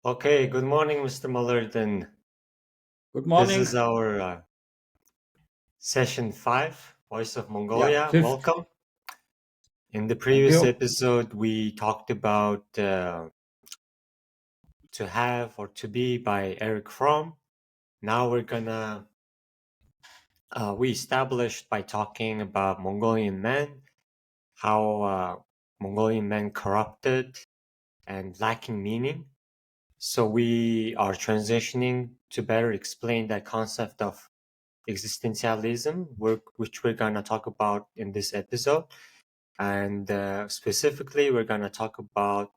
Okay, good morning, Mr. Mullerton. Good This morning. is our session 5, Voice of Yeah, Mongolia. fifth. Welcome. In the Thank previous you. episode, we talked about To Have or To Be by Eric Fromm. Now we established by talking about Mongolian men, how Mongolian men corrupted and lacking meaning. So we are transitioning to better explain that concept of existentialism, which we're going to talk about in this episode. And specifically, we're going to talk about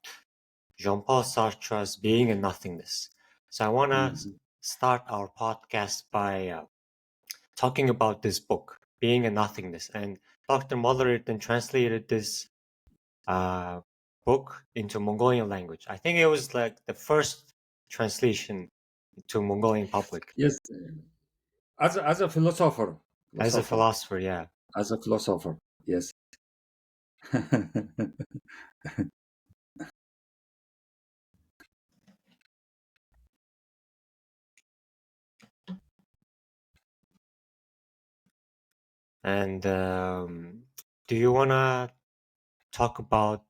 Jean Paul Sartre's Being and Nothingness. So I want to Mhm. start our podcast by talking about this book, Being and Nothingness. And Dr. Mullerton translated this uh, book into Mongolian language. I think it was like the first translation to Mongolian public. Yes, as a philosopher, As a philosopher, philosopher, yeah. as a philosopher. Yes. And do you want to talk about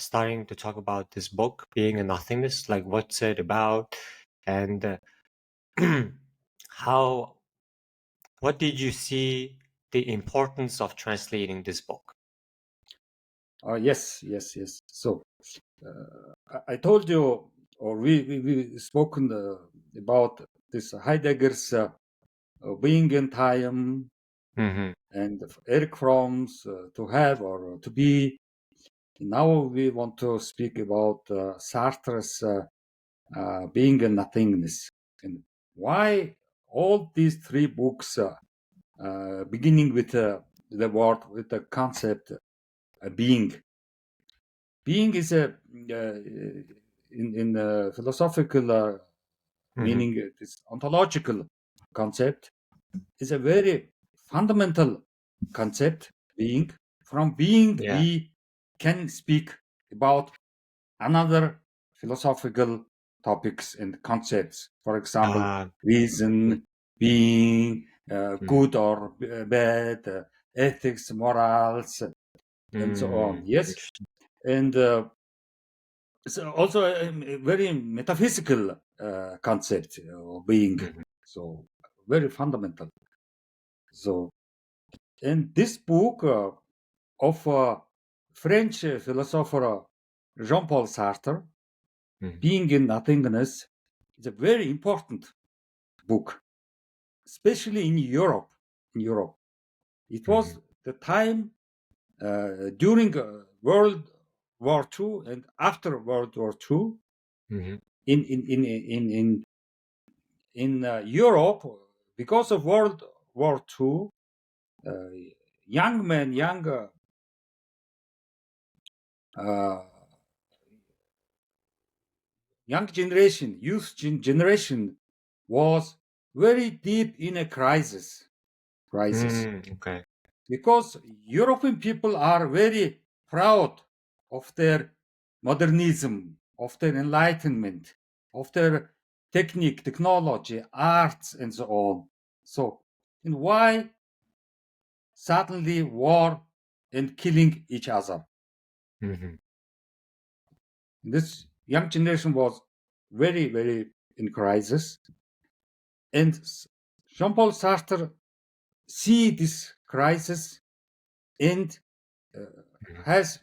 starting to talk about this book, Being a Nothingness? Like, what's it about? And how, what did you see the importance of translating this book? Yes, yes, yes. So I told you, or we spoken about this Heidegger's being in time Mm-hmm. and Eric Fromm's to have or to be. Now we want to speak about Sartre's being and nothingness. And why all these three books, beginning with the word, with the concept being. Being is in philosophical Mm-hmm. meaning, this ontological concept is a very fundamental concept. Being, from being, Yeah. we can speak about another philosophical topics and concepts. For example, Uh, mm, reason, being, mm, good or bad, ethics, morals, and so on. Yes, interesting. and it's also a very metaphysical concept of being. Mm-hmm. So very fundamental. So, and this book of French philosopher Jean-Paul Sartre, Mm-hmm. Being in Nothingness, is a very important book, especially in Europe. In Europe, it Mm-hmm. was the time during World War II and after World War II Mm-hmm. in Europe, because of World War II. Uh, young men, uh, young generation, generation was very deep in a crisis, Okay. because European people are very proud of their modernism, of their enlightenment, of their technology, arts, and so on. So, and why suddenly war and killing each other? Mm-hmm. This young generation was very in crisis, and Jean-Paul Sartre see this crisis and uh, has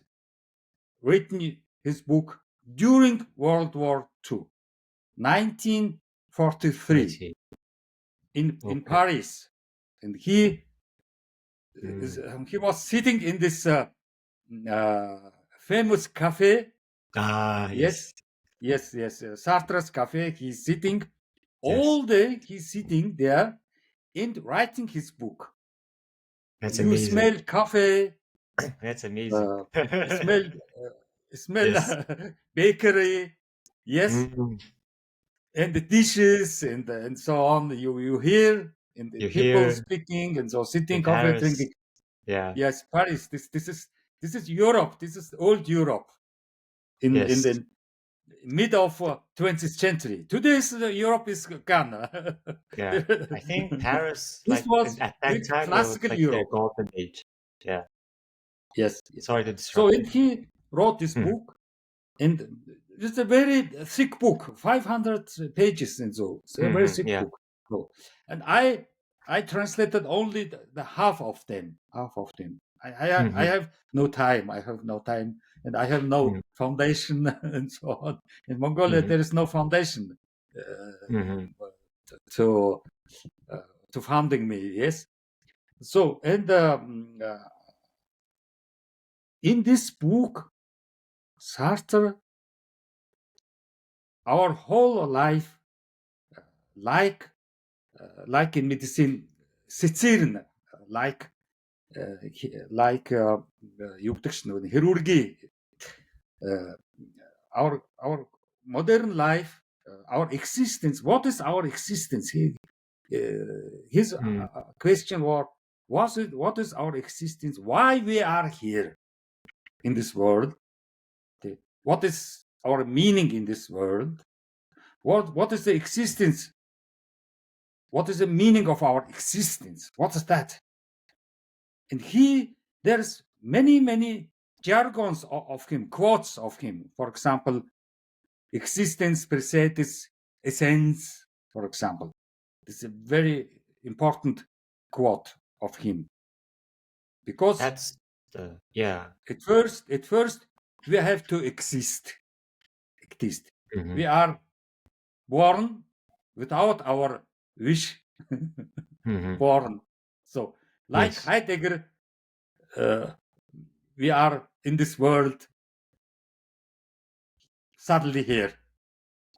written his book during World War II, I 1943, see. in Okay. Paris, and he Mm. he was sitting in this famous cafe. Ah, Yes, yes. yes. Sartre's cafe. He's sitting Yes. all day. He's sitting there and writing his book. That's You amazing. smell coffee, That's amazing. uh, smell smell Yes. bakery, yes, Mm. and the dishes and so on. You hear and the You people here speaking and so in sitting, coffee, Paris. drinking. Yeah. Yes, Paris. This is Europe. This is old Europe in Yes. mid of 20th century. Today, Europe is gone. Yeah. I think Paris, This like was at that with time, it was classical like their Europe. golden age. Yeah. Yes. Sorry to So disrupt you. he wrote this Mhm. book, and it's a very thick book, 500 pages, and so it's a very thick Yeah. book. So, and I translated only the half of them. Half of them. I have no time. I have no time, and I have no foundation, and so on. In Mongolia, there is no foundation to to funding me. Yes. So, and in this book, Sartre, our whole life, like like in medicine, Sicilian, like chirurgy, our modern life, our existence. What is our existence? His question was it? What is our existence? Why we are here in this world? What is our meaning in this world? What is the existence? What is the meaning of our existence? What is that? And there's many jargons of him, quotes of him. For example, existence precedes essence, for example. This is a very important quote of him. Because That's yeah. at first we have to exist. We are born without our wish. Born. So, like Yes. Heidegger, we are in this world suddenly here.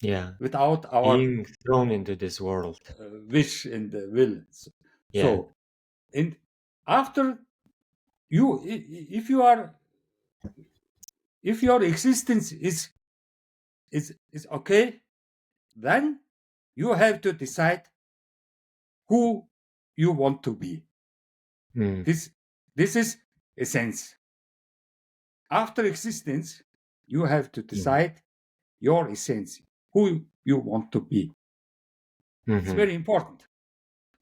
Yeah. Without our Being thrown into this world. wish and will. Yeah. So, and after if your existence is okay, then you have to decide who you want to be. This is essence. After existence, you have to decide your essence, who you want to be. It's very important.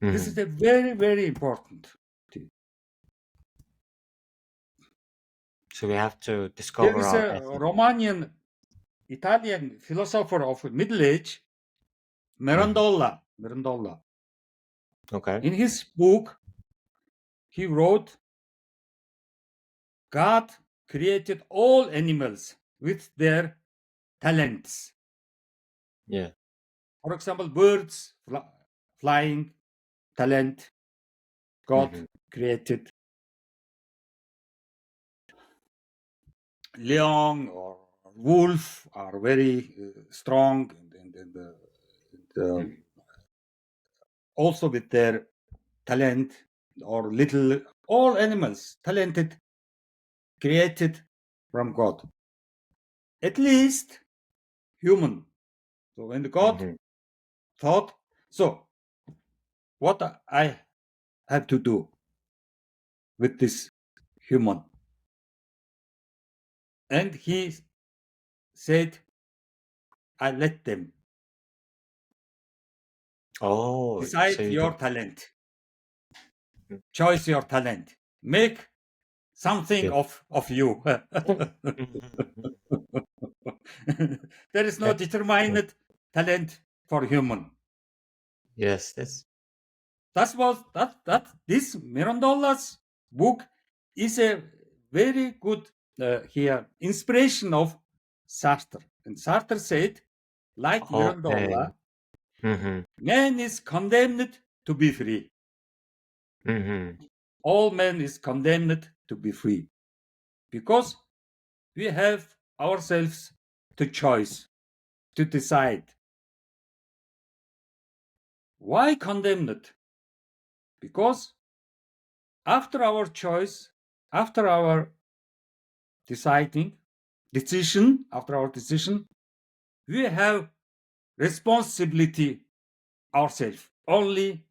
This is a very, very important thing. So we have to discover There is our a essence. Romanian Italian philosopher of middle age, Mirandola. Okay. In his book, he wrote, God created all animals with their talents. Yeah. For example, birds, flying, talent. God created lion or wolf are very strong and also with their talent, or little, all animals talented, created from God. At least human. So when God thought, so what I have to do with this human? And he said, I let them decide So your talent. Choose your talent. Make something of you. There is no determined talent for human. Yes, This Mirandola's book is a very good inspiration of Sartre. And Sartre said, like Mirandola, man is condemned to be free. All men is condemned to be free. Because we have ourselves to choose, to decide. Why condemned? Because after our choice, after our decision, we have responsibility ourselves. Only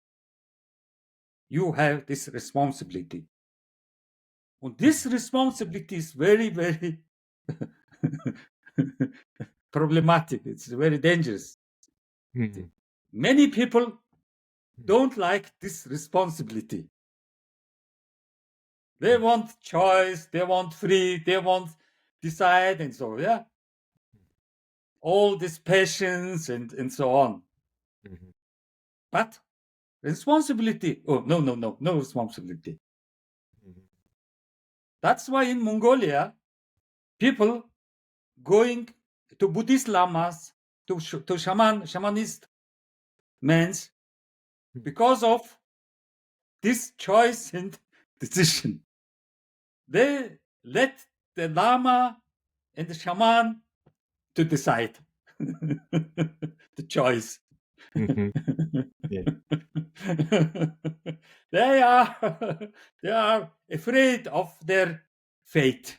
you have this responsibility. And this responsibility is very, very problematic. It's very dangerous. Mhm. Many people don't like this responsibility. They want choice, they want free, they want decide, and so yeah. All this patience and so on. Mhm. But responsibility, oh no responsibility. Mhm. That's why in Mongolia, people going to Buddhist lamas, to shamanist men's, because of this choice and decision. They let the lama and the shaman to decide the choice. Mhm. Yeah. they are they are afraid of their fate.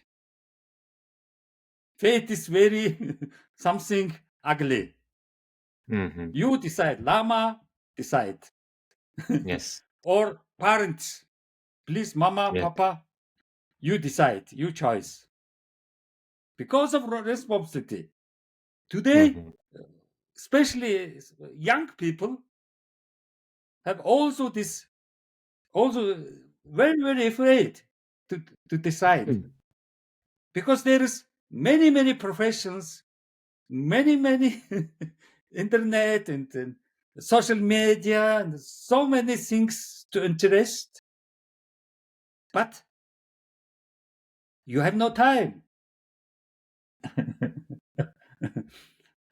Fate is very something ugly. Mhm. You decide, lama decide, Yes. or parents, please, mama, Yeah. papa, you decide, you choice. Because of responsibility. Today, Mhm. especially young people have also this, also very afraid to decide, Mm. because there is many professions, many internet and social media and so many things to interest, but you have no time.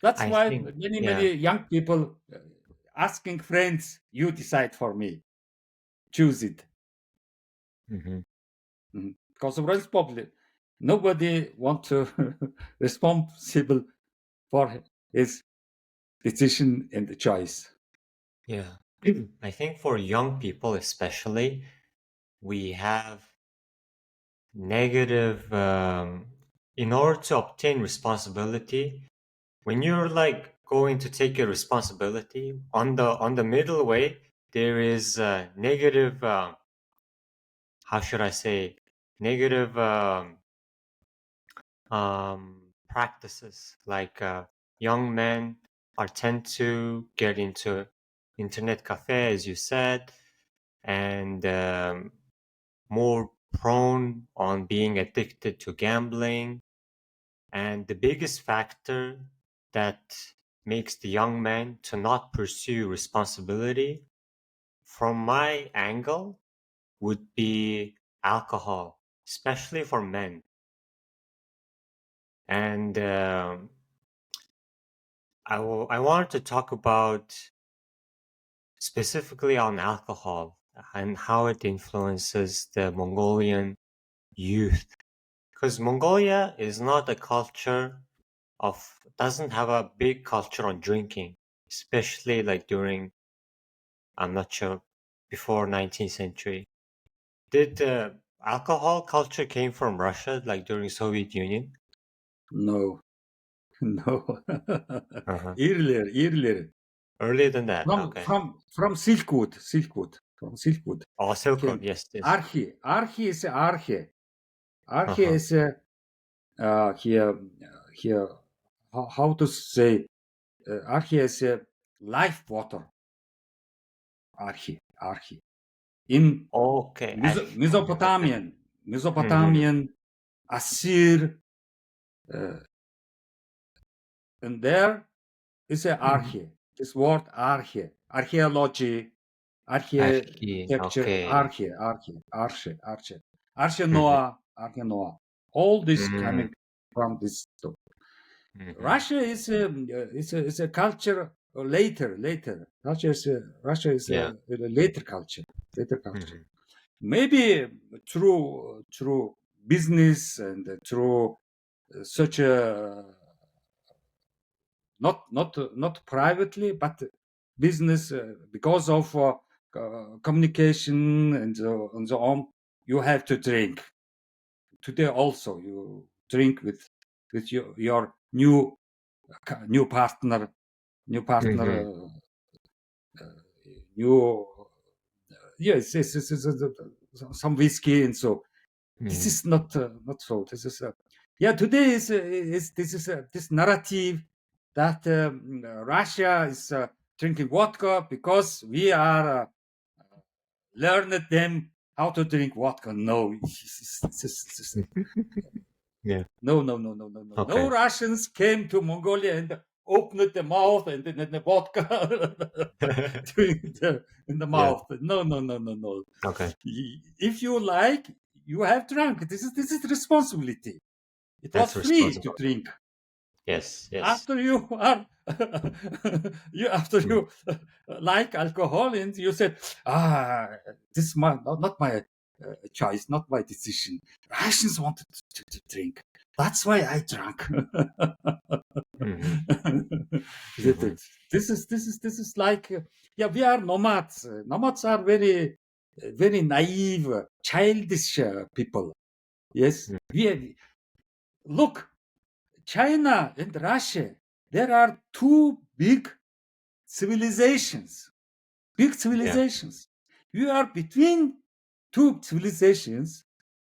That's I why think, many yeah. young people asking friends, you decide for me, choose it. Mhm. Because of responsibility, nobody want to responsible for his decision and choice. Yeah. I think for young people especially, we have negative in order to obtain responsibility, when you're like going to take a responsibility on the middle way, there is negative how should I say, negative practices, like young men are tend to get into internet cafe, as you said, and more prone on being addicted to gambling. And the biggest factor that makes the young man to not pursue responsibility, from my angle, would be alcohol, especially for men. And I wanted to talk about specifically on alcohol and how it influences the Mongolian youth. Because Mongolia is not a culture of, doesn't have a big culture on drinking, especially like during, I'm not sure, before 19th century. Did the alcohol culture came from Russia, like during Soviet Union? No, no. Uh-huh. Earlier. Earlier than that, From okay. from from Silkwood, from Silkwood Oh, Silk Road, came yes, yes. Archi is Archi. Archi Uh-huh. is here. How to say? Archi is life water. Archi. In Okay, okay, okay. Mm-hmm. Mesopotamian, Assyr, uh, and there is a Mm-hmm. arche. This word arche, archaeology, Archi, architecture, okay. Mm-hmm. Arche Noah. All this Mm-hmm. coming from this. Mm-hmm. Russia is a culture later. Russia is Yeah. a later culture. Later culture. Mm-hmm. Maybe through business and through such a not privately, but business, because of communication and so on. You have to drink today. Also, you drink with your new partner, new partner, Mm-hmm. new yes, some whiskey, and so this Mm-hmm. is not so. This is Yeah, today is this narrative that Russia is drinking vodka because we are learned them how to drink vodka. No, Yeah. no, no, no, no, no, no. No Okay. Russians came to Mongolia and opened the mouth and then the vodka in the Yeah. mouth. No, no, no, no, no. Okay. If you like, you have drunk. This is responsibility. It was That's free to responsible. drink. Yes. Yes. After you are after Mm. you like alcohol and you said, this is not my choice, not my decision. Russians wanted to drink. That's why I drank. Mhm. Mhm. This is like yeah, we are nomads. Nomads are very naive, childish people. Yes, Mm. look, China and Russia. There are two big civilizations. Big Yeah. civilizations. You are between two civilizations,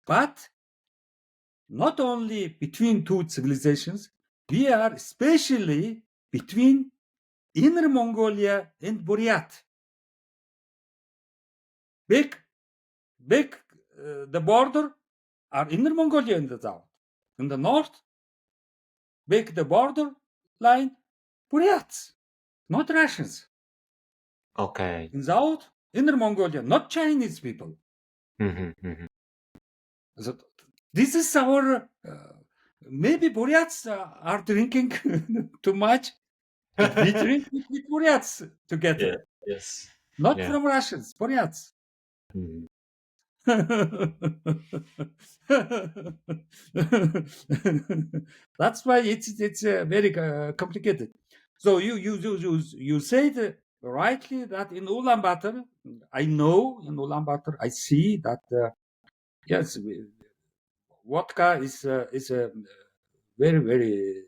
but not only between two civilizations, we are especially between Inner Mongolia and Buryat. Back the border are Inner Mongolia in the south. In the north, back the border line, Buryats, not Russians. Okay. In south, Inner Mongolia, not Chinese people. Mhm. Mhm. So this is our maybe Buryats are drinking too much, but we drink with Buryats Yeah. together, Yes. not Yeah. from Russians, Buryats. Mhm. That's why it's very complicated. So you said rightly that in Ulaanbaatar, I know in Ulaanbaatar I see that yes, vodka is a very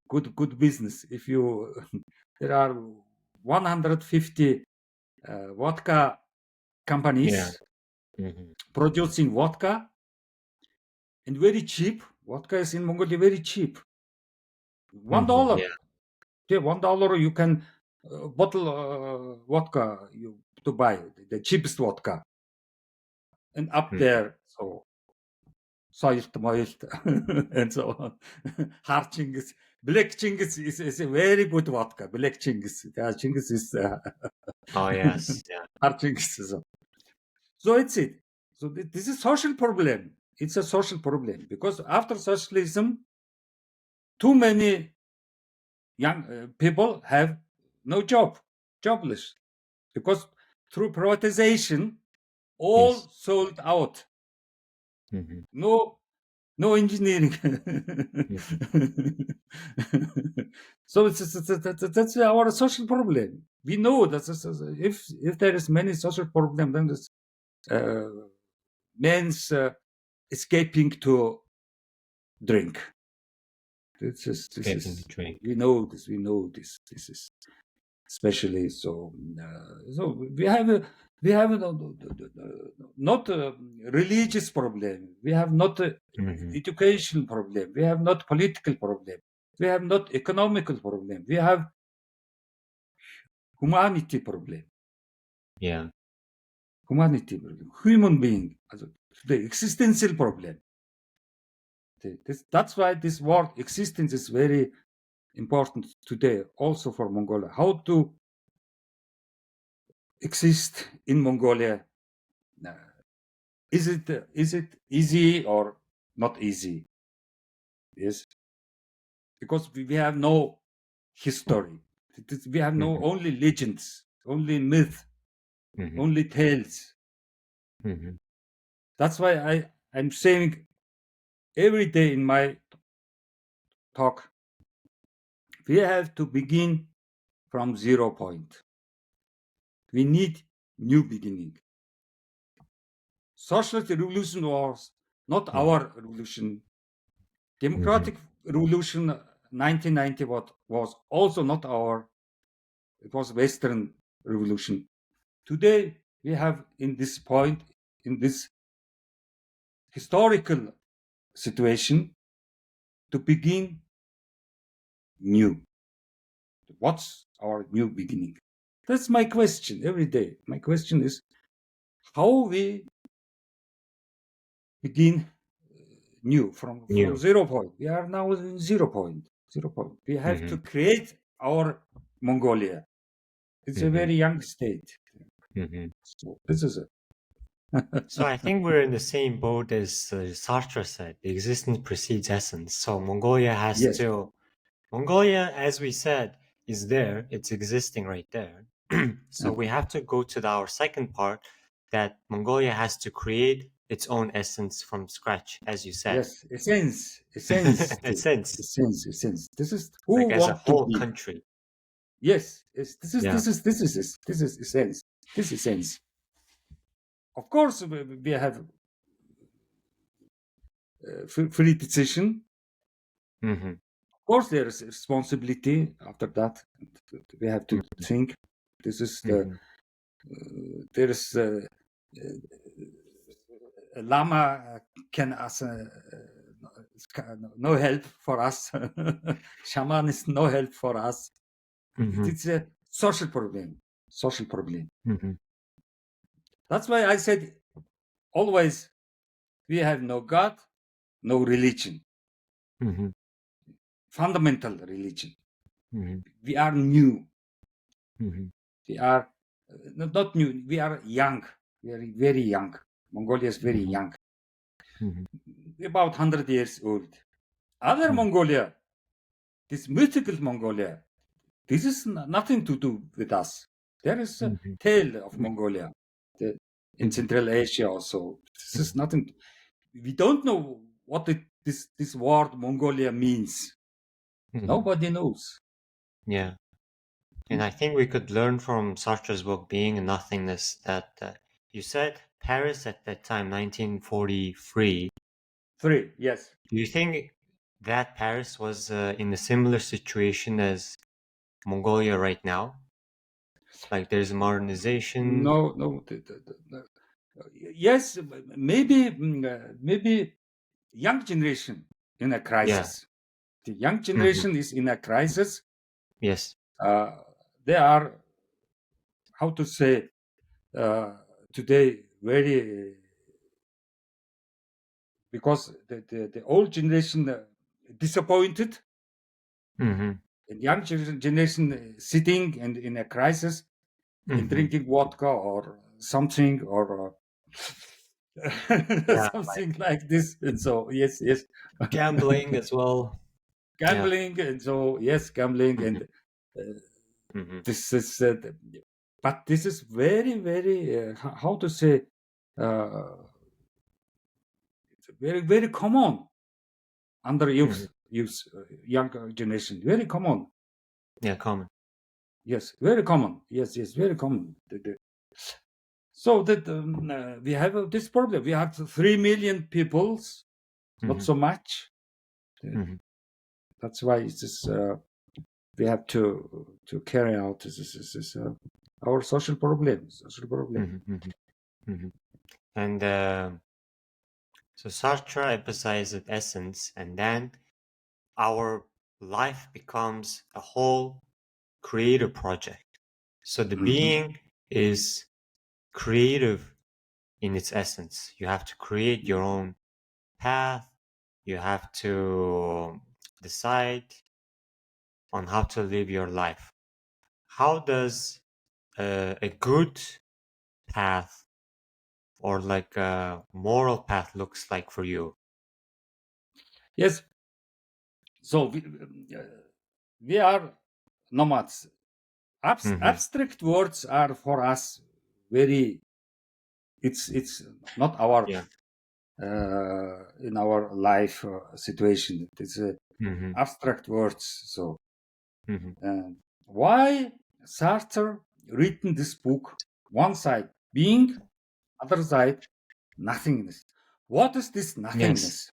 good business. If you there are 150 vodka Yeah. companies Mhm. producing vodka and very cheap. Vodka is in Mongolia very cheap. One Mhm. dollar. Yeah. Yeah, $1 you can bottle vodka you to buy the cheapest vodka and up Mhm. there. So soiled, moist, and so on. Hard Chingis. Black Chingis is a very good vodka. Black Chingis. Yeah, Chingis is Oh yes. Yeah. hard Chingis. So it's it. So this is social problem. It's a social problem because after socialism, too many young people have no job, jobless, because through privatization, all Yes. sold out. Mhm. No engineering. Mhm. So that's our social problem. We know that if there is many social problem, then this means escaping to drink. This Escaping the is drink. we know this. We know this. This is especially so. So we have not a religious problem. We have not a Mhm. education problem. We have not political problem. We have not economical problem. We have humanity problem. Yeah. Humanity problem. Human being. The existential problem. That's why this word existence is very important today, also for Mongolia. How to exist in Mongolia? Uh, is it easy or not easy? Yes, because we have no history. We have no Mhm. only legends, only myth, Mhm. only tales. Mhm. That's why I'm saying every day in my talk, we have to begin from 0 point. We need new beginning. Socialist revolution was not Mhm. our revolution. Mhm. Democratic revolution 1990 was also not our. It was Western revolution. Today we have in this point, in this historical situation to begin new. What's our new beginning? That's my question every day. My question is how we begin new from New. 0 point. We are now in 0 point. 0 point. We have to create our Mongolia. It's a very young state. So this is it. So I think we're in the same boat as Sartre said. The existence precedes essence. So Mongolia has Yes. to. Mongolia, as we said, is there. It's existing right there. So we have to go to our second part, that Mongolia has to create its own essence from scratch, as you said. Yes, essence. Essence. This is who Like as a want to whole be. country. Yes, this is Yeah. essence. This is essence. Of course, we have free decision. Mm-hmm. Of course, there is responsibility after that. We have to think. This is the there is Lama can ask no help for us. Shaman is no help for us. It's a social problem. Social problem. That's why I said always we have no God, no religion. Fundamental religion. We are new. We are not new. We are young. Very, very young. Mongolia is very young. About 100 years old. Other Mongolia, this mythical Mongolia, this is nothing to do with us. There is a tale of Mongolia in Central Asia also. This is nothing. We don't know what this word Mongolia means. Nobody knows. Yeah. And I think we could learn from Sartre's book, Being and Nothingness, that you said Paris at that time, 1943. Yes. Do you think that Paris was in a similar situation as Mongolia right now? Like there's modernization? No. Yes, maybe young generation in a crisis. The young generation is in a crisis. Yes. They are, how to say, today very, because the old generation disappointed, and young generation sitting and in a crisis and drinking vodka or something or something like this. And so yes, Gambling as well. gambling, and so yes, gambling, and this is but this is very, very how to say, it's very, very common under youth younger generation, very common. Yeah, common. Yes, very common. Yes, very common. So that we have this problem. We have 3 million people, not so much. That's why it's just, we have to carry out this our social problem. And so Sartre emphasizes essence, and then our life becomes a whole creative project. So the being is creative in its essence. You have to create your own path. You have to decide on how to live your life. How does a good path or like a moral path looks like for you? Yes. So we are nomads. Abstract words are for us very. It's not our in our life situation. It's abstract words. So why Sartre written this book? One side being, other side nothingness. What is this nothingness?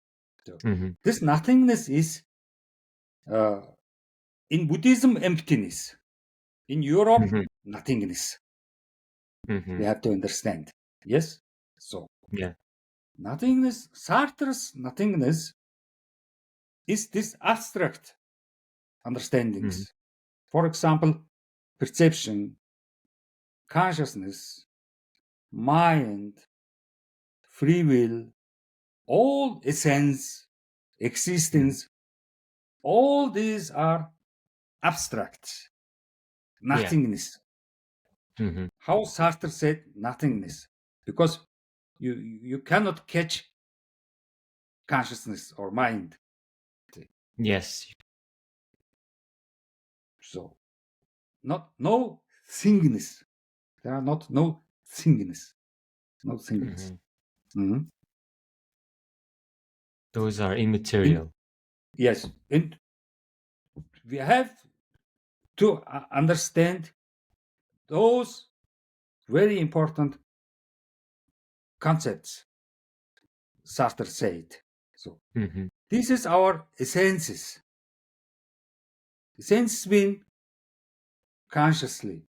This nothingness is in Buddhism emptiness. In Europe, nothingness. We have to understand. Yes. So Nothingness, Sartre's nothingness is this abstract understandings. For example, perception, consciousness, mind, free will, all essence, existence, all these are abstract, nothingness. Mhm. How Sartre said nothingness, because you cannot catch consciousness or mind. Yes. So no thingness. There are not no thingness. No thingness. Mhm. Those are In, immaterial. yes, and we have to understand those very important concepts Sartre said. So Mhm. this is our essences. Essence mean consciously,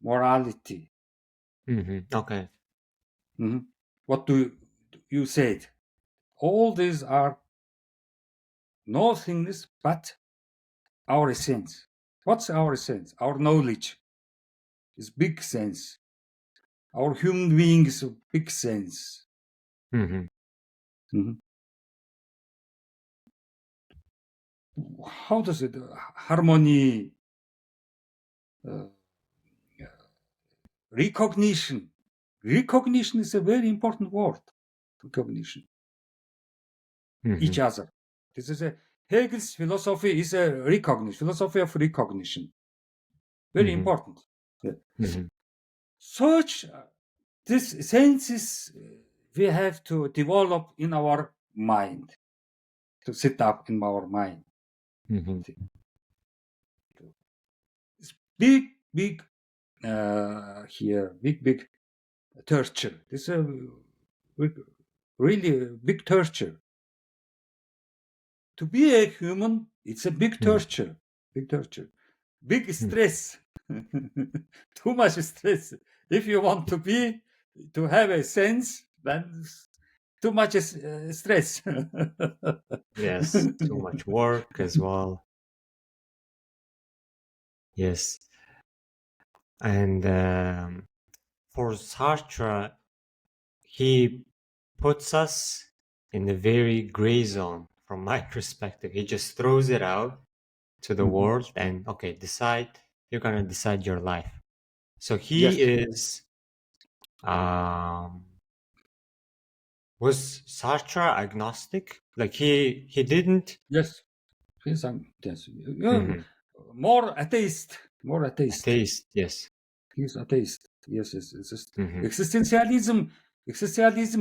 morality. Okay. Mhm. What do you said? All these are nothingness but our essence. What's our essence? Our knowledge is big sense. Our human being is a big sense. Mhm. Mhm. How does it harmony, uh, recognition? Recognition is a very important word. Recognition each Mhm. other. This is a Hegel's philosophy is a recognition philosophy of recognition. Very Mhm. important. Yeah. Mhm. Such this senses we have to develop in our mind, to set up in our mind. Mhm. It's big here, big torture. This is a really a big torture. To be a human, it's a big Mhm. torture. Big torture. Big Mhm. stress. Too much stress. If you want to have a sense, then too much stress. Yes. Too much work as well. Yes. And for Sartre, he puts us in the very gray zone from my perspective. He just throws it out to the Mhm. world and, okay, you're gonna decide your life. So he Yes, is, um, was Sartre agnostic? Like he didn't. yes. Yes. Mhm. More atheist. More atheist. Atheist, yes. He's atheist. Yes, yes. It's just Mhm. existentialism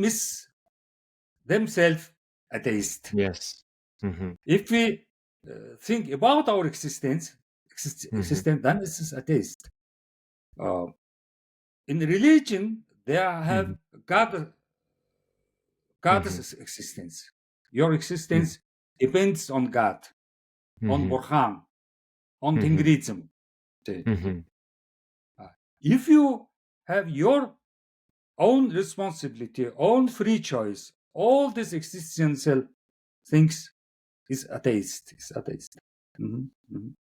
is themselves atheist. Yes. Mhm. If we think about our existence, Mhm. then this is atheist. Uh, in religion, they have Mhm. God's Mhm. existence. Your Mhm. existence depends on God, on Mhm. Burhan, on Mhm. Tingridism. Mhm. If you have your own responsibility, own free choice, all these existential things is atheist. Is atheist. Mhm, mhm.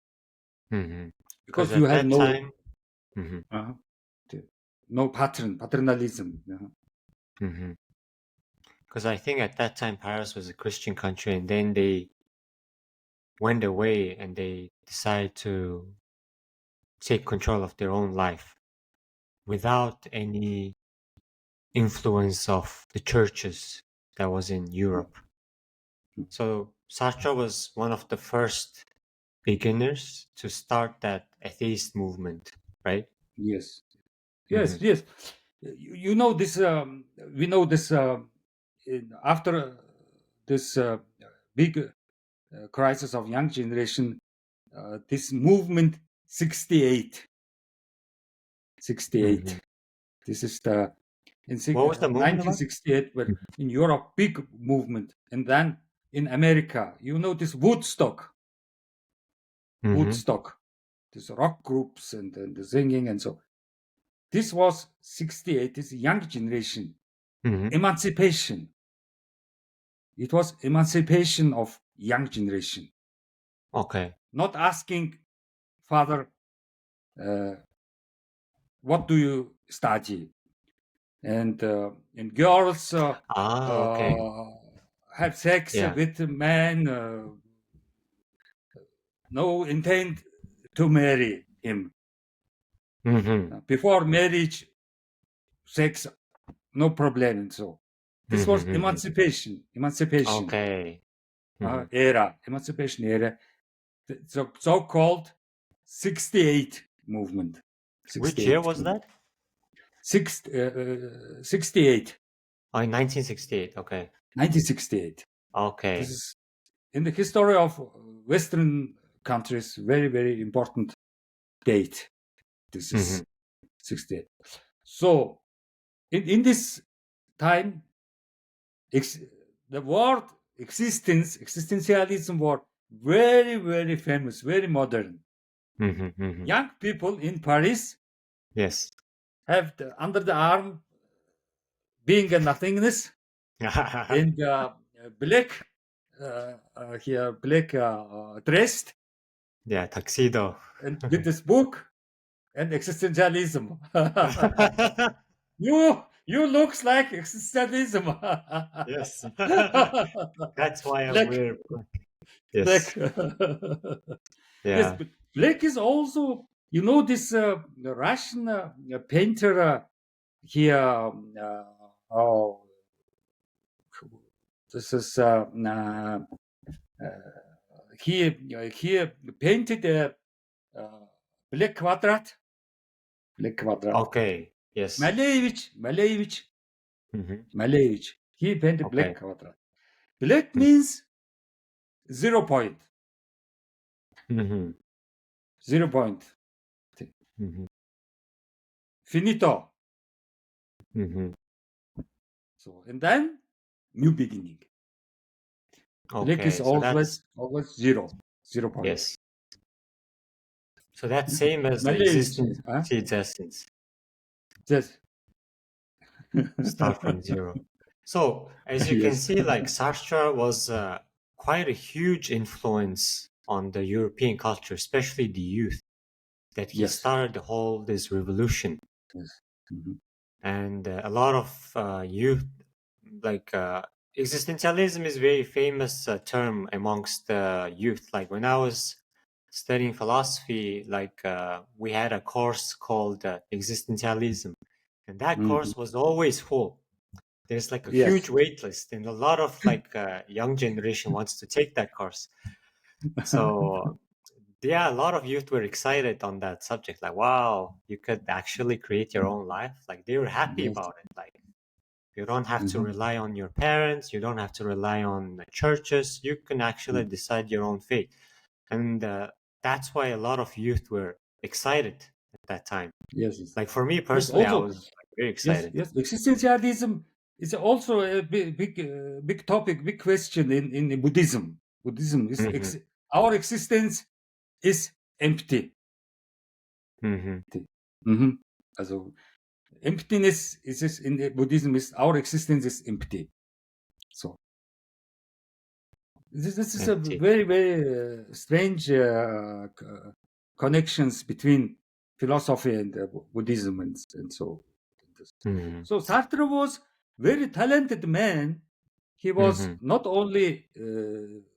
Mhm. Because Because you at have that no time, mhm. uh, no paternalism. Mhm. Because I think at that time Paris was a Christian country, and then they went away and they decided to take control of their own life without any influence of the churches that was in Europe. So Sartre was one of the first beginners to start that atheist movement, right? Yes, yes, Mhm. yes. You know this. We know this. After this big crisis of young generation, this movement 68, 68. Mhm. This is the in What was the movement about? 1968, but Mhm. in Europe, big movement, and then in America, you know this Mhm. Woodstock, this rock groups and the singing and so. This was 68. This young generation. Mhm. emancipation. It was emancipation of young generation. Okay. Not asking father, what do you study? And girls Okay. have sex Yeah. with men, no intent to marry him. Mhm. Before marriage, sex, no problem. And so this Mhm, was mhm. emancipation Okay. Mhm. emancipation era, the so-called 68 movement. Which year 68 was movement. that? 68, Oh, in 1968. Okay. 1968. This Okay. is in the history of Western countries, very, very important date. This is Mhm. 68. So in this time, the word existentialism were very, very famous, very modern. Mhm, mhm. Young people in Paris Yes. have under the arm being a nothingness and black here black dressed Yeah, tuxedo. and with this book and existentialism. You looks like existentialism. Yes. That's why I'm Black, weird. black. Yes. Yes, Yeah. but black is also, you know, this Russian painter here. Oh, this is he painted a uh, black quadrat. Black quadrat. Okay. Yes. Malevich. Mhm. Malevich. He painted black Okay. quadrat. Black Mm. means 0 point. Mhm. 0 point. Mhm. Finito. Mhm. So, and then new beginning. Black is Okay. So that's always 0 point. yes. So that's same as the Malevich. existence Huh? seeds essence. Yes. Start from zero. So as you can Yes. see, like Sartre was quite a huge influence on the European culture, especially the youth. That he Yes. started the whole this revolution, Yes. Mhm. and a lot of youth like existentialism is very famous term amongst youth. Like when I was studying philosophy, like we had a course called existentialism, and that Mhm. course was always full. There's like a huge Yes. wait list, and a lot of like young generation wants to take that course. So yeah, a lot of youth were excited on that subject. Like, wow, you could actually create your own life. Like they were happy Yes. about it. Like you don't have to Mhm. rely on your parents. You don't have to rely on the churches. You can actually decide your own fate. And that's why a lot of youth were excited at that time. Yes. Yes. Like for me Yes. personally, I Also, was like, very yes. excited. Yes. Existentialism is also a big topic, big question in Buddhism. Buddhism is Hmm. our existence is empty. Hmm. Mhm. Also emptiness is in the Buddhism is our existence is empty. So this is a Empty. very strange connections between philosophy and Buddhism and so. Hmm. So Sartre was very talented man. He was Hmm. not only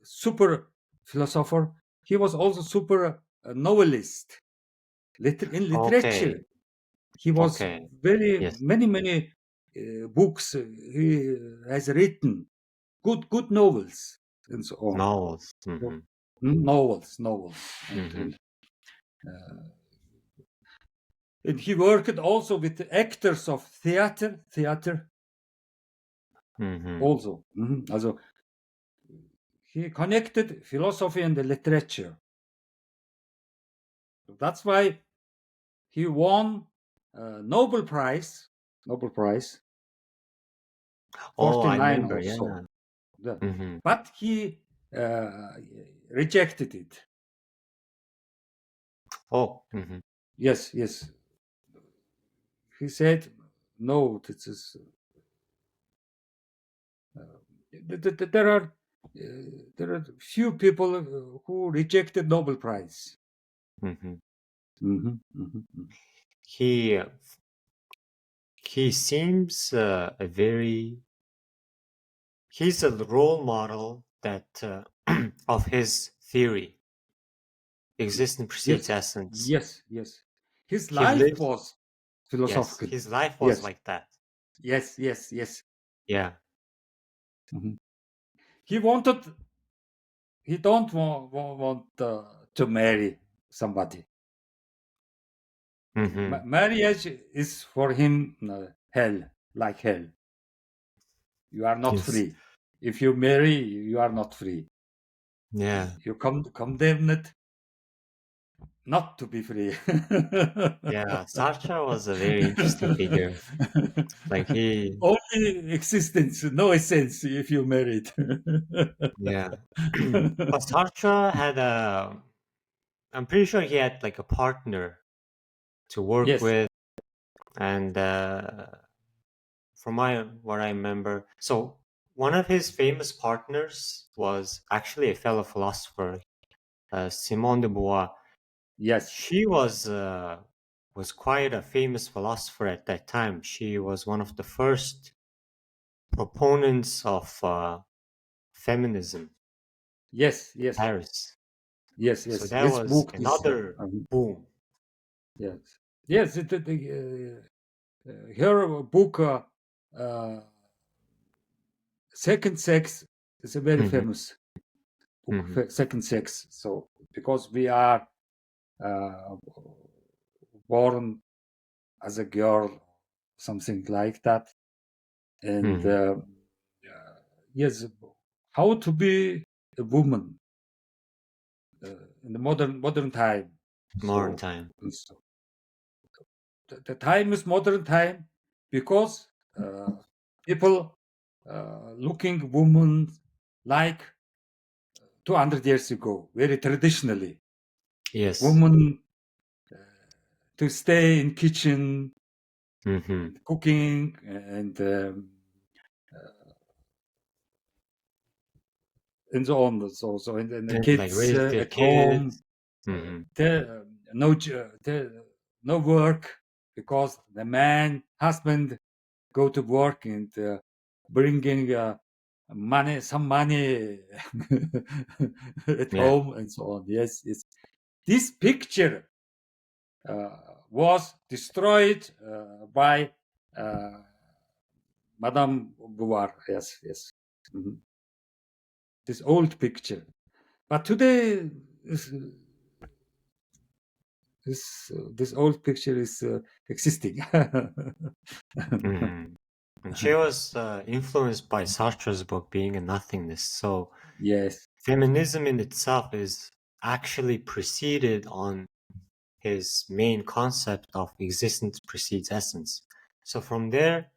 super philosopher, he was also super novelist. In Okay. literature, he was Okay. very Yes. many books he has written, good novels and so on. Novels. So, Hmm. novels, Hmm. and he worked also with the actors of theater Hmm. also. Also, he connected philosophy and the literature. That's why he won Nobel Prize, Nobel Prize, Oh, I 49 remember. or so. Yeah. Yeah. Hmm. But he uh, rejected it. Oh. Hmm. Yes. He said, no, this is. there are few people who rejected Nobel Prize. Hmm. Mhm, mhm, mhm. He he seems a very he's a role model that of his theory. Existence precedes Yes, essence. yes, yes. His He life lives. was Yes, philosophical. his life was Yes, like that. yes, yes, yes. Yeah. Mhm. He wanted. He don't want to marry somebody. Hmm. Marriage is for him hell, like hell. You are not Yes. free. If you marry, you are not free. Yeah. You condemned not to be free. Yeah. Sartre was a very interesting figure. Like he. Only existence, no essence if you married. Yeah. But Sartre had a. I'm pretty sure he had like a partner to work Yes, with, and from what I remember, so one of his famous partners was actually a fellow philosopher, Simone de Beauvoir. yes, She was quite a famous philosopher at that time. She was one of the first proponents of feminism yes, in yes, Paris. yes, So yes. that This was book is another boom. yes, yes. Her book, uh, Second Sex, is a very Hmm. famous book. Hmm. Second Sex. So because we are uh, born as a girl, something like that, and Hmm. yes, how to be a woman in the modern time. Modern So, time. so the time is modern time because people looking women like 200 years ago, very traditionally, Yes. women uh, to stay in kitchen Hmm. and cooking and so on. So and the And like kids raise their at home, kids. Hmm. no no work because the man husband go to work and bringing some money at Yeah. home and so on. Yes, yes. This picture uh, was destroyed by uh, Madame Beauvoir. Yes, yes. Mhm. This old picture, but today this old picture is existing. Hmm. And she was influenced by Sartre's book, Being a Nothingness. So Yes, feminism in itself is actually preceded on his main concept of existence precedes essence. So from there,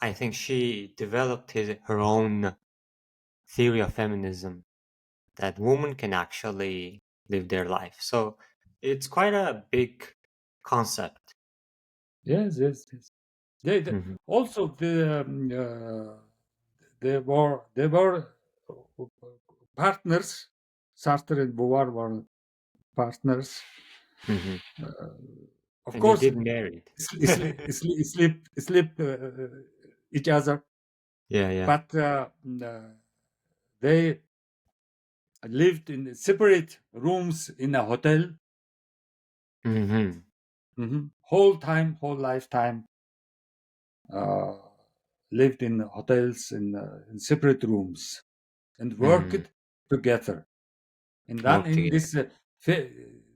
I think she developed her own theory of feminism that women can actually live their life. So it's quite a big concept. yes, yes, yes. Hmm. Also they were uh, partners. Sartre and Beauvoir were partners. Hmm. Uh, of And they course, did marry. sleep each other, Yeah, yeah. but they lived in separate rooms in a hotel. Hmm. Whole lifetime, uh, lived in hotels in separate rooms and Hmm. worked together. And then Work in together. this,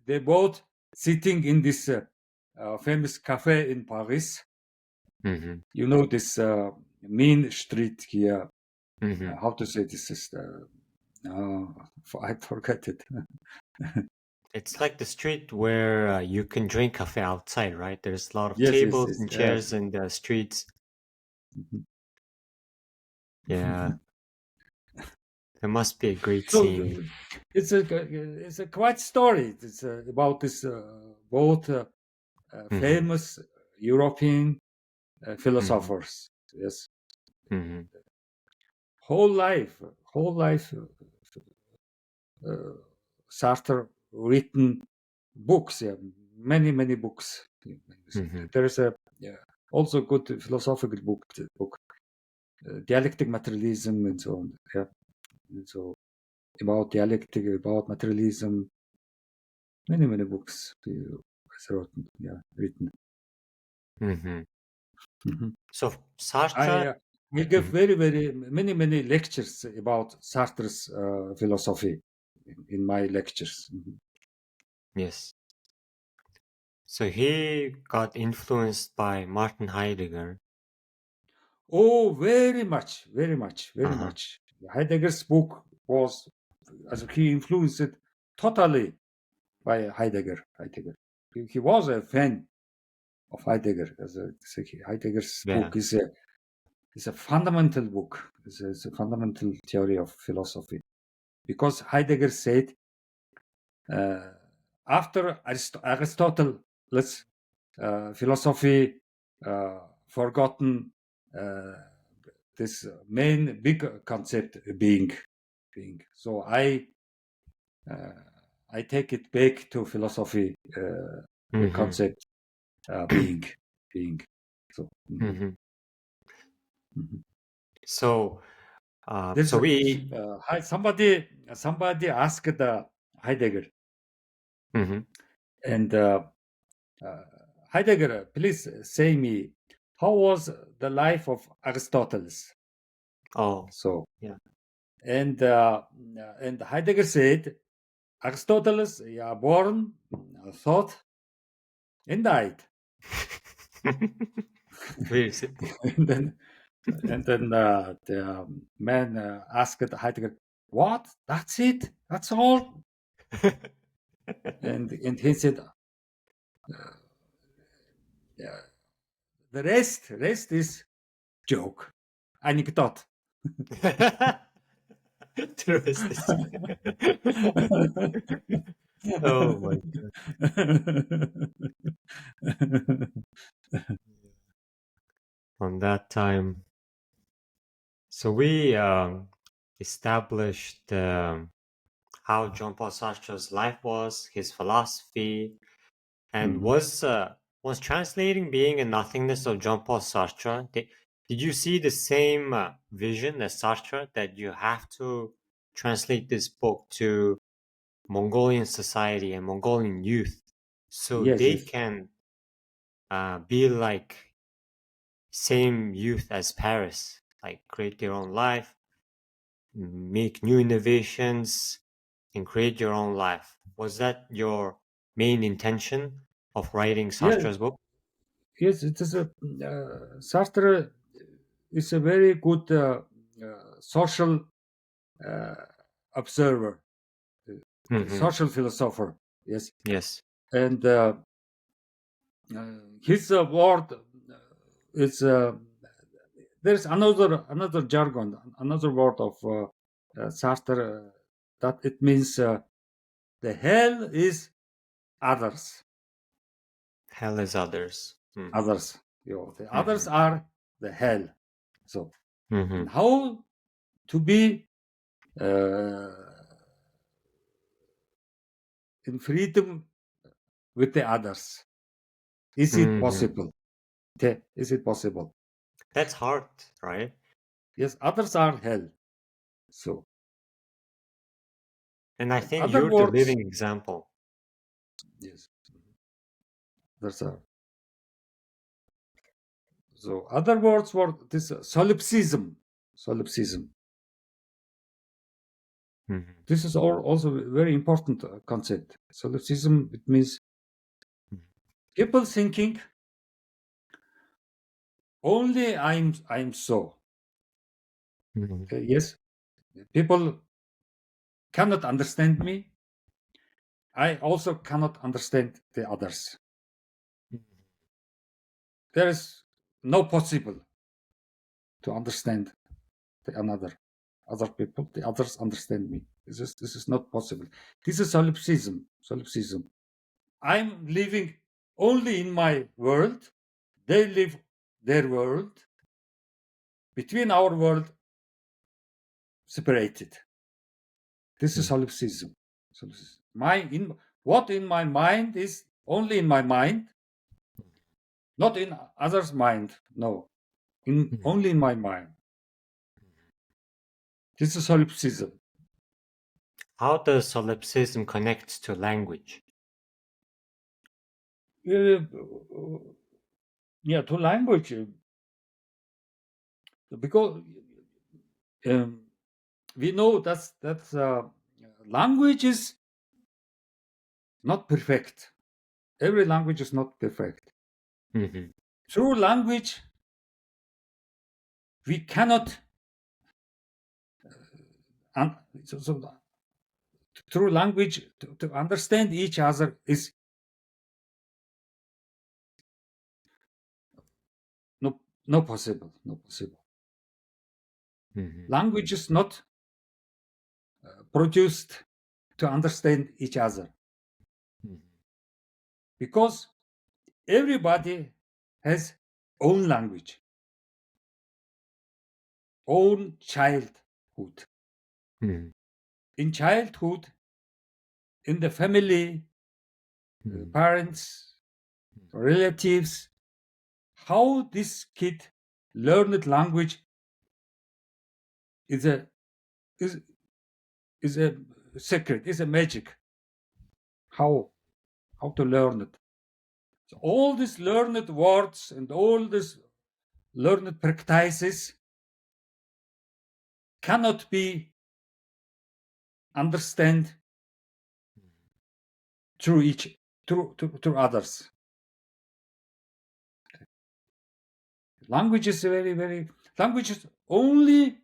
they both sitting in this famous cafe in Paris. Hmm. You know this main street here. Hmm. How to say this is I forgot it. It's like the street where you can drink cafe outside, right? There's a lot of Yes, yes, tables yes. and chairs in the streets. Yeah, there must be a great So scene. it's a quite story. It's about this both Hmm. famous European Hmm. philosophers. Yes. Hmm. whole life, Sartre written books, yeah, many books. Mhm. There is a also good philosophical book, dialectic materialism and so on. Yeah, and so about dialectic, about materialism, many books is written. Yeah, written. Mhm. Mhm. So I Sartre. uh, I give Mhm. very many lectures about Sartre's philosophy in my lectures. Mhm. Yes. So he got influenced by Martin Heidegger. Oh, very Uh-huh. much. Heidegger's book was, as he influenced totally by Heidegger. He was a fan of Heidegger. Heidegger's Yeah. book is a fundamental book. It's a fundamental theory of philosophy because Heidegger said uh, after Aristotle's philosophy forgotten uh, this main big concept being. So uh, I take it back to philosophy the Mhm. concept being. So Mhm. mhm. So There's so we. somebody asked Heidegger Mhm. and Heidegger, please say me how was the life of Aristotle? Oh, So yeah. and Heidegger said Aristotle, yeah, born, thought, and died. Very simple. and then the man asked Heidegger, "What? That's it? That's all?" And he said, "Yeah, the rest is joke, anecdote." True. Oh my God. On that time. So we established how Jean Paul Sartre's life was, his philosophy, and Mhm. was translating being and nothingness of Jean Paul Sartre. Did you see the same vision as Sartre that you have to translate this book to Mongolian society and Mongolian youth so Yes, they yes, can be like same youth as Paris, like create their own life, make new innovations, and create your own life. Was that your main intention of writing yes, Sartre's book? yes. It is a Sartre is a very good social uh, observer, Hmm. social philosopher. Yes, Yes. and his word is there's another jargon, another word of Sartre that it means the hell is others, Hell is others. others. The Mm-hmm. others are the hell. So Mm-hmm. and how to be uh, in freedom with the others? Is it Hmm. possible? Is it possible? That's hard, right? Yes, others are hell. So, And I and think other you're the words, living example. yes, others are. So, other words were this solipsism. Solipsism. Hmm. This is also a very important concept. Solipsism, it means people thinking only I'm so. Hmm. Yes, people cannot understand me. I also cannot understand the others. There is no possible to understand the other people. The others understand me. This is not possible. This is solipsism. Solipsism. I'm living only in my world. They live their world. Between our world separated. This is solipsism. What in my mind is only in my mind, not in others' mind. No, only in my mind. This is solipsism. How does solipsism connect to language? To language, because we know that language is not perfect. Every language is not perfect. Through language, we cannot. Through language, to understand each other is no possible. Language is not produced to understand each other, because everybody has own language, own childhood. In childhood, in the family, parents, relatives, how this kid learned language is a secret, is a magic. How to learn it. So all these learned words and all these learned practices cannot be understand through others. Language is language is only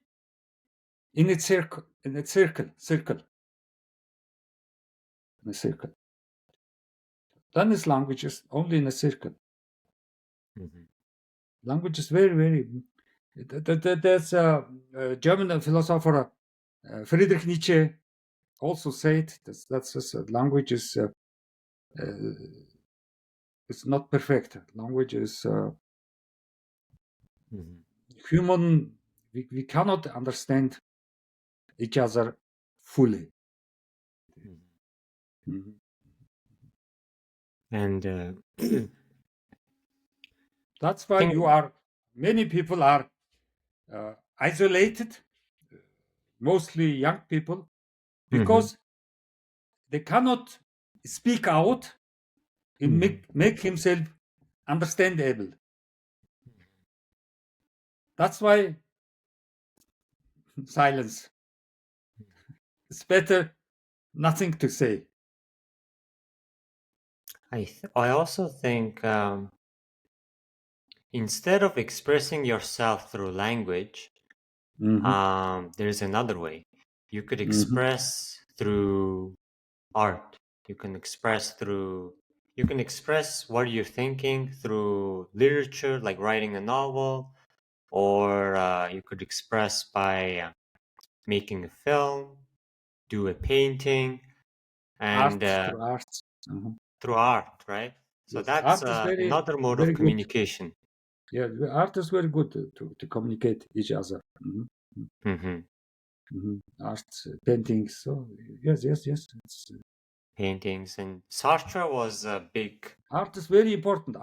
in its circle, in a circle. Then is language is only in a circle. Language is very. There's a German philosopher Friedrich Nietzsche also said that language is it's not perfect. Language is human. We cannot understand each other fully. And that's why many people are isolated, mostly young people, because they cannot speak out and make himself understandable. That's why silence. It's better nothing to say. I also think instead of expressing yourself through language, there's another way. You could express through art. You can express what you're thinking through literature, like writing a novel, or you could express by making a film, do a painting, and through art, right? So that's another mode of communication. Yeah, art is very good to communicate each other. Art, paintings. So yes. Paintings, and Sartre was a big. Art is very important.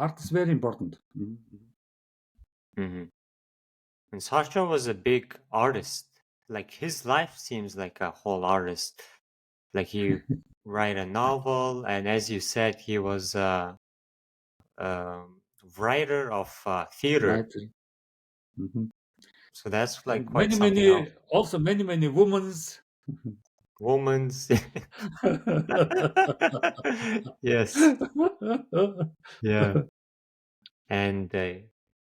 And Sartre was a big artist. Like his life seems like a whole artist. Like he write a novel, and as you said, he was a writer of theater. So that's like quite something else. Also many women's. Women's. Yes. Yeah. And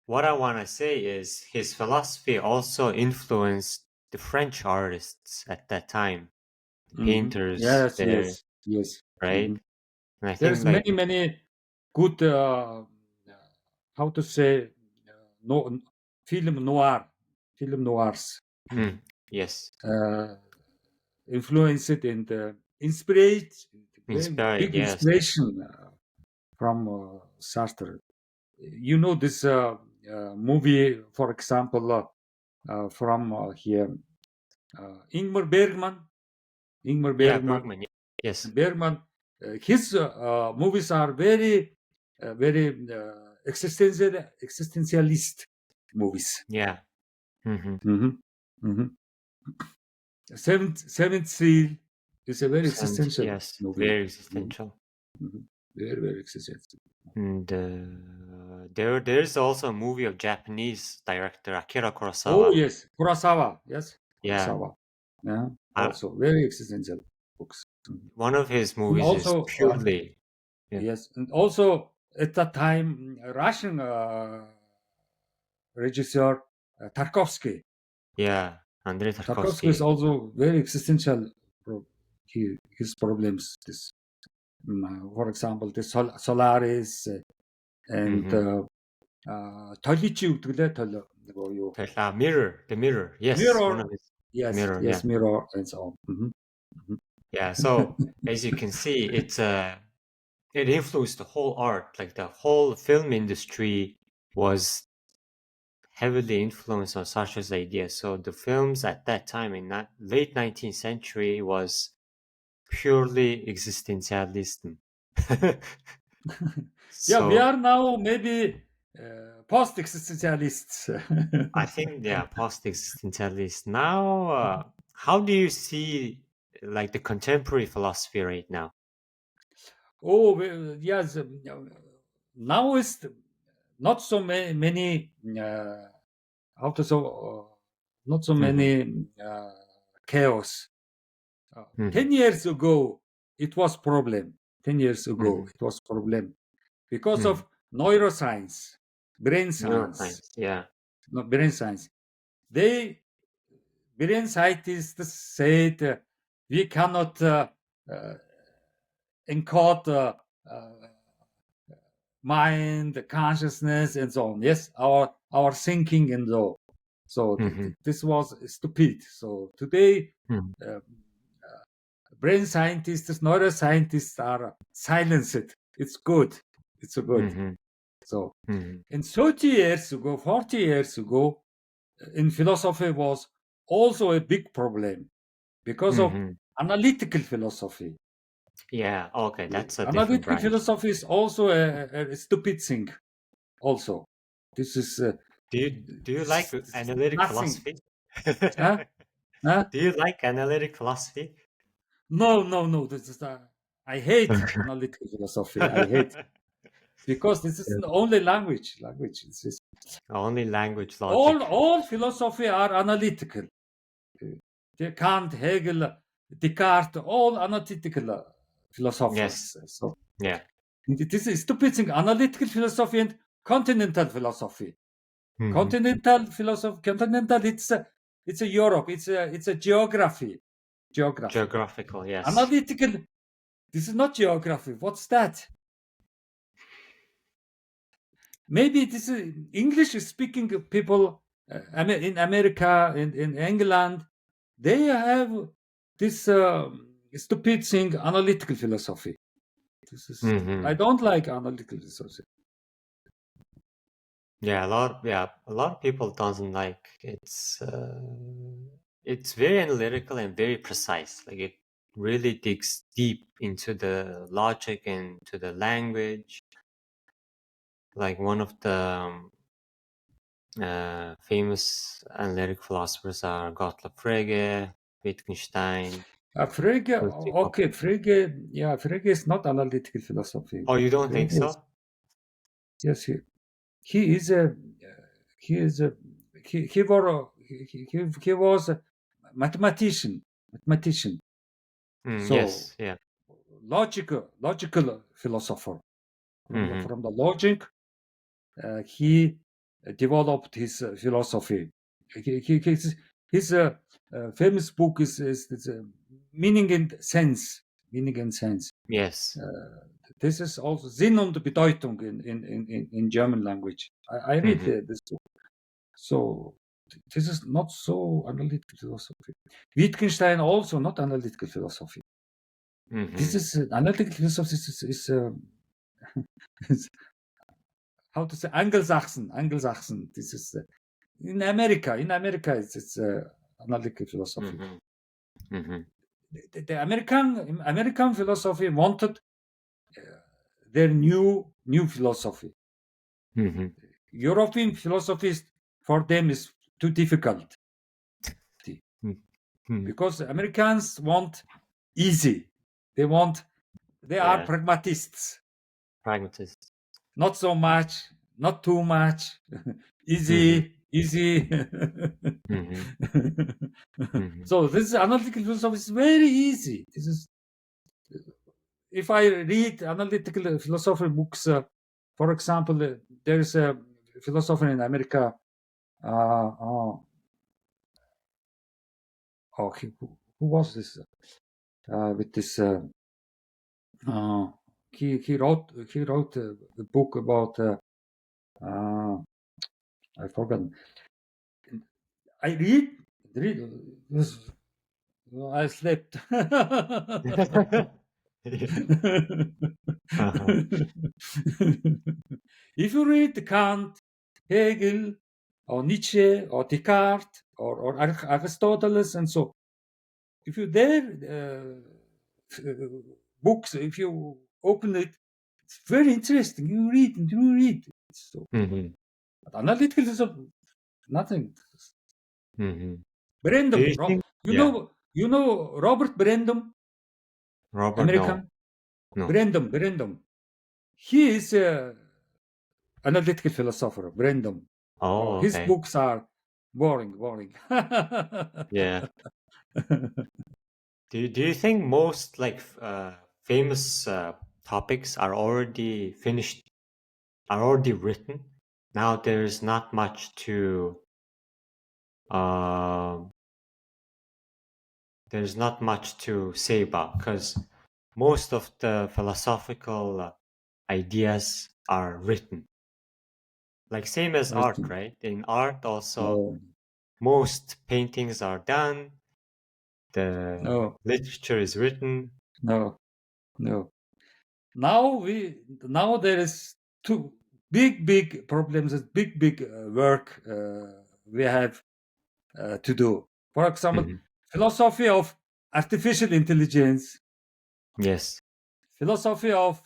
what I want to say is his philosophy also influenced the French artists at that time, the painters. Yes. Right. And I There's think many good how to say film noirs. Yes. Influenced and inspired big inspiration from Sartre. You know this movie, for example, from here, Ingmar Bergman. Ingmar Yeah, Bergman. Bergman. Yes. Bergman. His movies are very, very existentialist movies. Yeah. Mm-hmm. Mm-hmm. Seventh Seal is a very And existential yes, movie. very existential. Very, very existential. And there's also a movie of Japanese director Akira Kurosawa. Oh yes, Kurosawa. Yes, Yeah. Kurosawa. Yeah, also very existential books. One of his And movies also, is purely yes, and also at that time, Russian regisseur Tarkovsky. yeah, Andrei Tarkovsky is Tarkovsky. also very existential. His problems. This, for example, the Solaris and Tollici үтгэлээ юу? Mirror, the Mirror. Yes, one Mirror. of his Yes, Mirror. yes, Yeah, Mirror and so on. yeah. So as you can see, it influenced the whole art. Like the whole film industry was heavily influenced on Sartre's ideas. So the films at that time in that late 19th century was purely existentialism. Yeah, we So are now maybe post-existentialists. I think they are post-existentialists. Now, how do you see like the contemporary philosophy right now? Oh, well, yes. Now is not so many how to so not so many chaos. 10 years ago, it was problem. 10 years ago, it was problem because of neuroscience, brain science. Neuroscience, yeah. No, brain science. Brain scientists said we cannot encode mind, consciousness, and so on. Yes, our thinking and so. So this was stupid. So today, brain scientists, neuroscientists are silenced. It's good. It's good. So, and 30 years ago, 40 years ago, in philosophy was also a big problem because of analytical philosophy. Yeah, okay, that's a different Analytical branch. philosophy is also a stupid thing. Also, this is. Do you like analytic philosophy? Huh? Do you like analytic philosophy? No. This is I hate analytical philosophy. I hate because this is the only language. This is only language logic. All philosophy are analytical. Kant, Hegel, Descartes, all analytical philosophers. Yes. So yeah, this is stupid thing. Analytical philosophy and continental philosophy. Continental philosophy. Continental. It's a Europe. It's a geography. Geographical. Yes. Analytical. This is not geography. What's that? Maybe this is English speaking people in America, in England, they have this stupid thing, analytical philosophy. This is, I don't like analytical philosophy. Yeah, a lot of people doesn't like it's very analytical and very precise. Like it really digs deep into the logic and to the language. Like one of the famous analytic philosophers are Gottlob Frege, Wittgenstein. Frege, okay, Frege is not analytical philosophy. Oh, you don't think so? Yes, he was a mathematician. So, yes, yeah. Logical philosopher. From the logic, he developed his philosophy. His famous book is Meaning and Sense. Yes. This is also Sinn und Bedeutung in German language. I read this book. So this is not so analytical philosophy. Wittgenstein also not analytical philosophy. This is analytical philosophy is how to say Anglo-Saxon. This is in America. It's analytical philosophy. Mm-hmm. Mm-hmm. The American philosophy wanted their new philosophy. Mm-hmm. European philosophies, for them, is too difficult Mm-hmm. because Americans want easy. They are Yeah, pragmatists. pragmatist. Not so much, not too much. Mm-hmm. Easy. Mm-hmm. Mm-hmm. So this analytical philosophy is very easy. This is, if I read analytical philosophy books, for example, there is a philosopher in America. Who was this? With this, he wrote a book about. I forgot. I read. I slept. Uh-huh. If you read Kant, Hegel, or Nietzsche, or Descartes, or Aristotle, and so, if you dare books, if you open it, it's very interesting. You read and you read. So, Mm-hmm. but analytical is nothing. Mm-hmm. Do Brandom, you think? Yeah, you know Robert Brandom, Robert? No, American. no. Brandom. He is a analytical philosopher, Brandom. Oh, Oh, his okay. books are boring. Yeah. Do you think most like famous topics are already finished, are already written? Now there's not much to uh, there's not much to say about because most of the philosophical ideas are written. Like same as art, Written. right? In art also No, most paintings are done, the no, literature is written. no, no. Now there is two big problems, big work we have to do. For example, Mhm. philosophy of artificial intelligence, Yes. philosophy of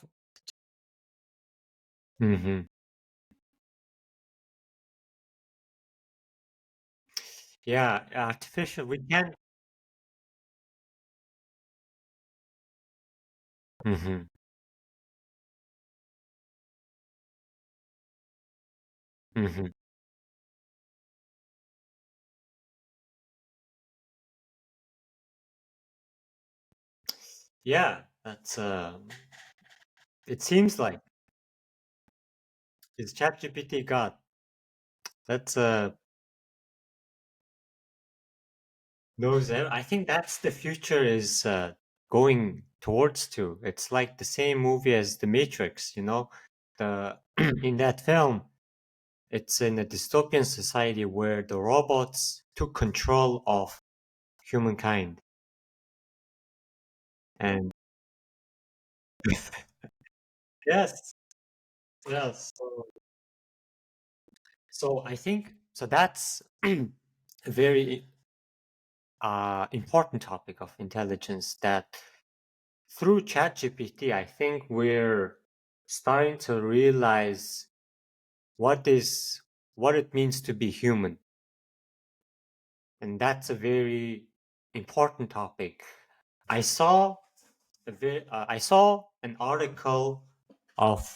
Hmm. Yeah, artificial. We can. Hmm. Hmm. Yeah, that's. It seems like it's ChatGPT God. That's knows. I think that's the future is going towards to. It's like the same movie as The Matrix. You know, the in that film, it's in a dystopian society where the robots took control of humankind, and yes, yes. So I think so. That's a very important topic of intelligence. That through ChatGPT, I think we're starting to realize what is what it means to be human, and that's a very important topic. I saw I saw an article of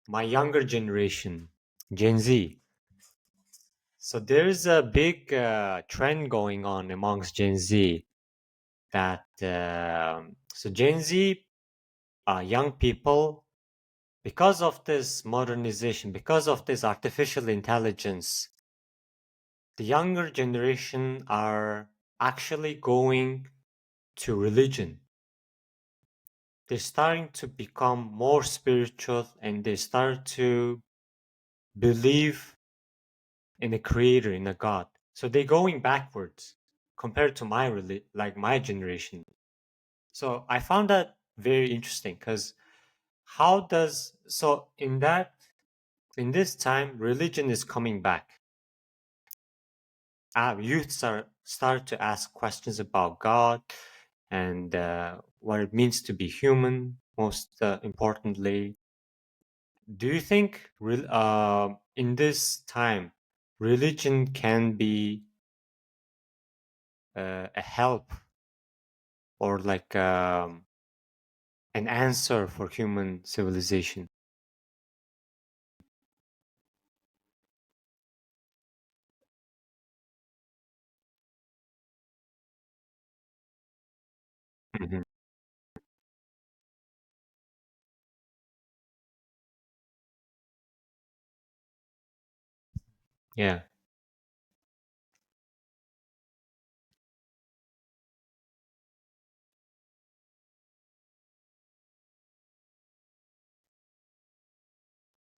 my younger generation, Gen Z. So there's a big trend going on amongst Gen Z that so Gen Z young people, because of this modernization, because of this artificial intelligence, the younger generation are actually going to religion. They're starting to become more spiritual and they start to believe in a creator, in a God. So they're going backwards compared to my generation. So I found that very interesting because how does so in this time religion is coming back youth start to ask questions about God and what it means to be human. Most importantly, do you think in this time religion can be a help or like an answer for human civilization? Hmm. Yeah.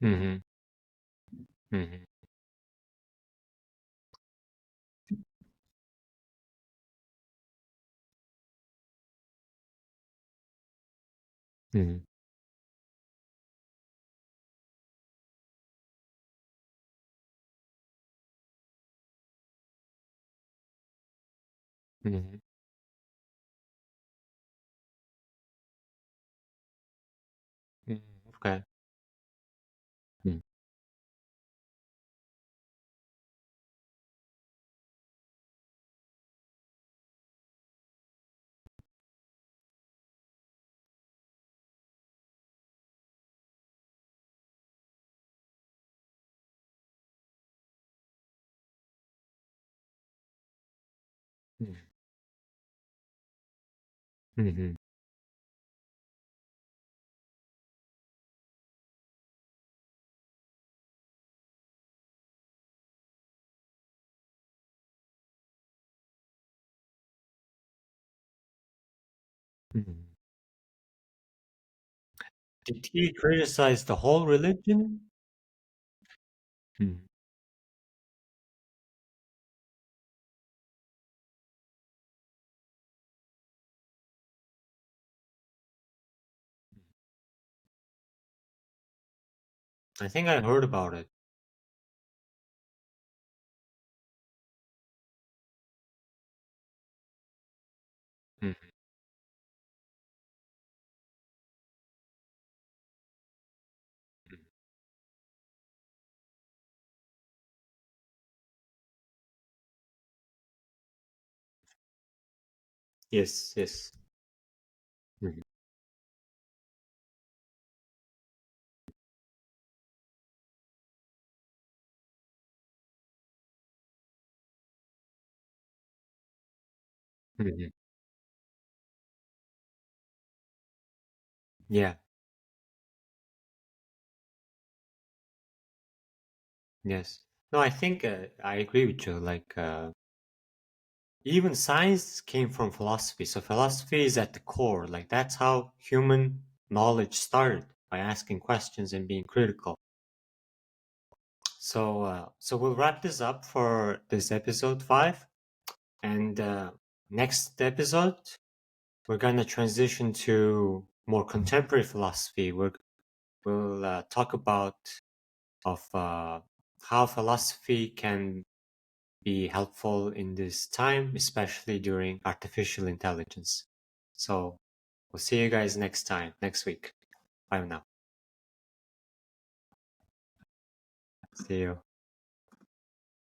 Hmm. Hmm. Hmm. Hmm. Okay. Hmm. Hmm. Did he criticize the whole religion? Hmm. I think I heard about it. Mhm. Yes, yes. Mhm. Mhm. Yeah, yes. No, I think I agree with you. Like, even science came from philosophy. So philosophy is at the core. Like, that's how human knowledge started by asking questions and being critical. So we'll wrap this up for this episode 5. And next episode, we're gonna transition to more contemporary philosophy. We'll talk about of how philosophy can be helpful in this time, especially during artificial intelligence. So we'll see you guys next time, next week. Bye now. See you.